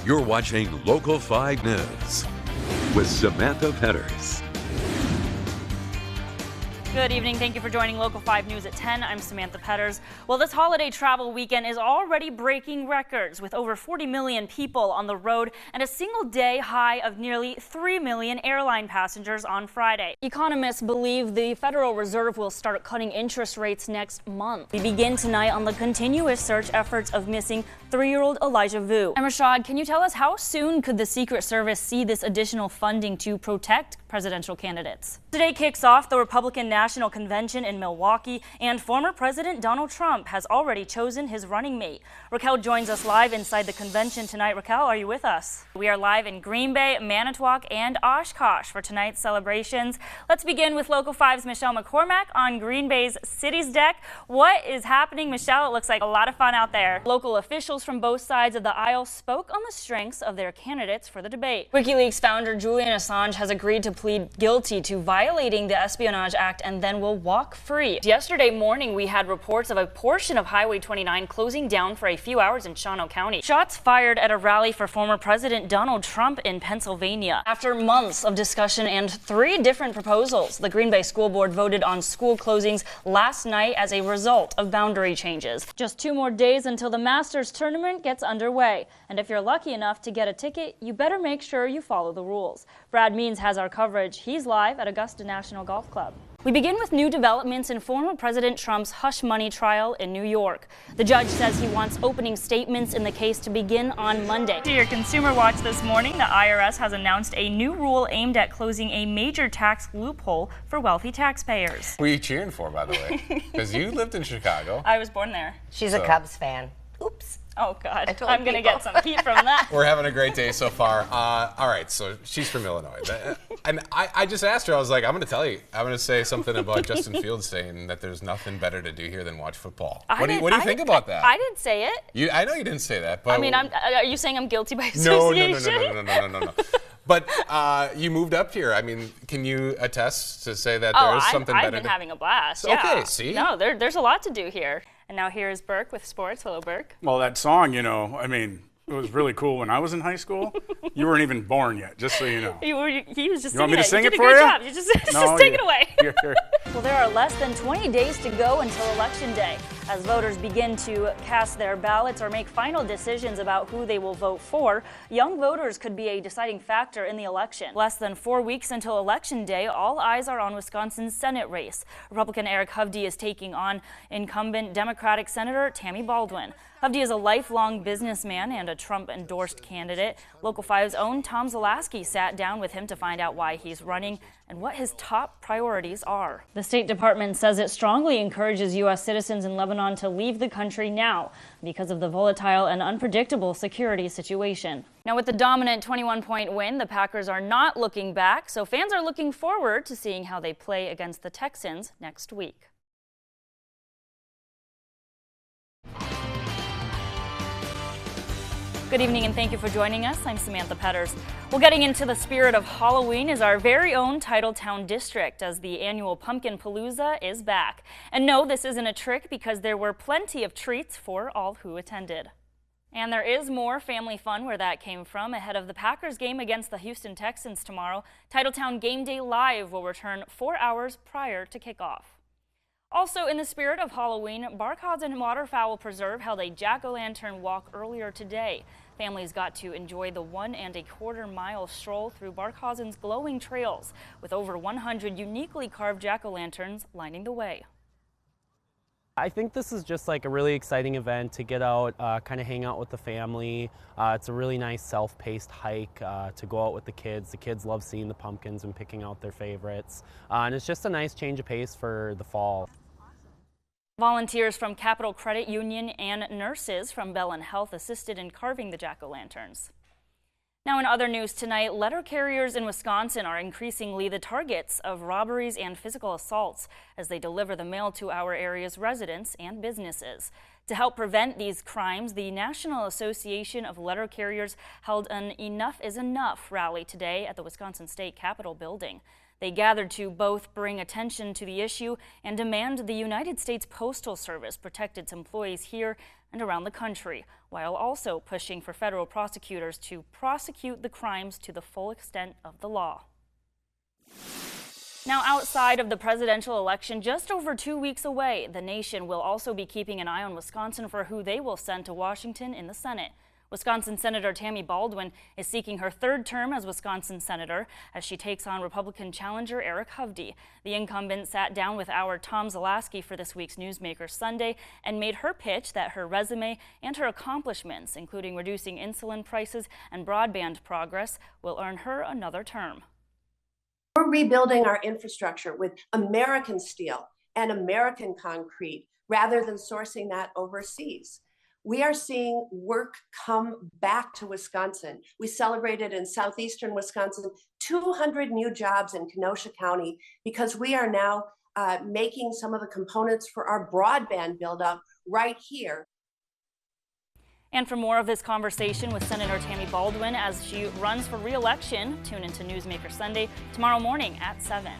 You're watching Local 5 News with Samantha Petters. Good evening. Thank you for joining Local 5 News at 10. I'm Samantha Petters. Well, this holiday travel weekend is already breaking records with over 40 million people on the road and a single day high of nearly 3 million airline passengers on Friday. Economists believe the Federal Reserve will start cutting interest rates next month. We begin tonight on the continuous search efforts of missing 3-year-old Elijah Vu. And Rashad, can you tell us how soon could the Secret Service see this additional funding to protect presidential candidates? Today kicks off the Republican National Convention in Milwaukee, and former President Donald Trump has already chosen his running mate. Raquel joins us live inside the convention tonight. Raquel, are you with us? We are live in Green Bay, Manitowoc, and Oshkosh for tonight's celebrations. Let's begin with Local 5's Michelle McCormack on Green Bay's Cities Deck. What is happening, Michelle? It looks like a lot of fun out there. Local officials from both sides of the aisle spoke on the strengths of their candidates for the debate. WikiLeaks founder Julian Assange has agreed to plead guilty to violating the Espionage Act and then will walk free. Yesterday morning, we had reports of a portion of Highway 29 closing down for a few hours in Shawano County. Shots fired at a rally for former President Donald Trump in Pennsylvania. After months of discussion and 3 different proposals, the Green Bay School Board voted on school closings last night as a result of boundary changes. Just 2 more days until the Masters tournament gets underway. And if you're lucky enough to get a ticket, you better make sure you follow the rules. Brad Means has our coverage. He's live at Augusta National Golf Club. We begin with new developments in former President Trump's hush money trial in New York. The judge says he wants opening statements in the case to begin on Monday. To your Consumer Watch this morning, the IRS has announced a new rule aimed at closing a major tax loophole for wealthy taxpayers. Who are you cheering for, by the way? Because you lived in Chicago. I was born there. She's a Cubs fan. Oops. Oh, God. I'm going to get some heat from that. We're having a great day so far. All right, so she's from Illinois. And I just asked her, I was like, I'm going to tell you, I'm going to say something about Justin Fields saying that there's nothing better to do here than watch football. What do you think about that? I didn't say it. I know you didn't say that. But I mean, are you saying I'm guilty by association? No. But you moved up here. I mean, can you attest to say that there is something better? I've been having a blast. Okay, see? No, there's a lot to do here. And now here is Burke with sports. Hello, Burke. Well, that song, I mean, it was really cool when I was in high school. You weren't even born yet, just so you know. He was just singing it. You want me to sing it for you? You did a good job. You just take it away. Here. Well, there are less than 20 days to go until Election Day. As voters begin to cast their ballots or make final decisions about who they will vote for, young voters could be a deciding factor in the election. Less than 4 weeks until Election Day, all eyes are on Wisconsin's Senate race. Republican Eric Hovde is taking on incumbent Democratic Senator Tammy Baldwin. Hovde is a lifelong businessman and a Trump-endorsed candidate. Local 5's own Tom Zalaski sat down with him to find out why he's running and what his top priorities are. The State Department says it strongly encourages U.S. citizens in Lebanon to leave the country now because of the volatile and unpredictable security situation. Now, with the dominant 21-point win, the Packers are not looking back, so fans are looking forward to seeing how they play against the Texans next week. Good evening and thank you for joining us. I'm Samantha Petters. Well, getting into the spirit of Halloween is our very own Titletown District as the annual Pumpkin Palooza is back. And no, this isn't a trick because there were plenty of treats for all who attended. And there is more family fun where that came from. Ahead of the Packers game against the Houston Texans tomorrow, Titletown Game Day Live will return 4 hours prior to kickoff. Also, in the spirit of Halloween, Barkhausen Waterfowl Preserve held a jack-o'-lantern walk earlier today. Families got to enjoy the 1 1/4 mile stroll through Barkhausen's glowing trails, with over 100 uniquely carved jack-o'-lanterns lining the way. I think this is just like a really exciting event to get out, kind of hang out with the family. It's a really nice self-paced hike to go out with the kids. The kids love seeing the pumpkins and picking out their favorites. And it's just a nice change of pace for the fall. Volunteers from Capital Credit Union and nurses from Bellin Health assisted in carving the jack-o'-lanterns. Now, in other news tonight, letter carriers in Wisconsin are increasingly the targets of robberies and physical assaults as they deliver the mail to our area's residents and businesses. To help prevent these crimes, the National Association of Letter Carriers held an Enough is Enough rally today at the Wisconsin State Capitol building. They gathered to both bring attention to the issue and demand the United States Postal Service protect its employees here and around the country, while also pushing for federal prosecutors to prosecute the crimes to the full extent of the law. Now, outside of the presidential election, just over 2 weeks away, the nation will also be keeping an eye on Wisconsin for who they will send to Washington in the Senate. Wisconsin Senator Tammy Baldwin is seeking her third term as Wisconsin Senator as she takes on Republican challenger Eric Hovde. The incumbent sat down with our Tom Zalaski for this week's Newsmaker Sunday and made her pitch that her resume and her accomplishments, including reducing insulin prices and broadband progress, will earn her another term. We're rebuilding our infrastructure with American steel and American concrete rather than sourcing that overseas. We are seeing work come back to Wisconsin. We celebrated in southeastern Wisconsin 200 new jobs in Kenosha County because we are now making some of the components for our broadband buildup right here. And for more of this conversation with Senator Tammy Baldwin as she runs for re-election, tune into Newsmaker Sunday tomorrow morning at 7.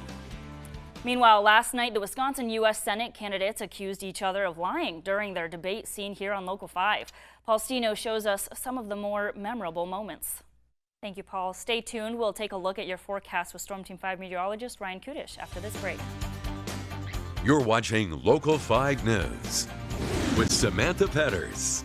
Meanwhile, last night, the Wisconsin U.S. Senate candidates accused each other of lying during their debate seen here on Local 5. Paul Stino shows us some of the more memorable moments. Thank you, Paul. Stay tuned. We'll take a look at your forecast with Storm Team 5 meteorologist Ryan Kudish after this break. You're watching Local 5 News with Samantha Petters.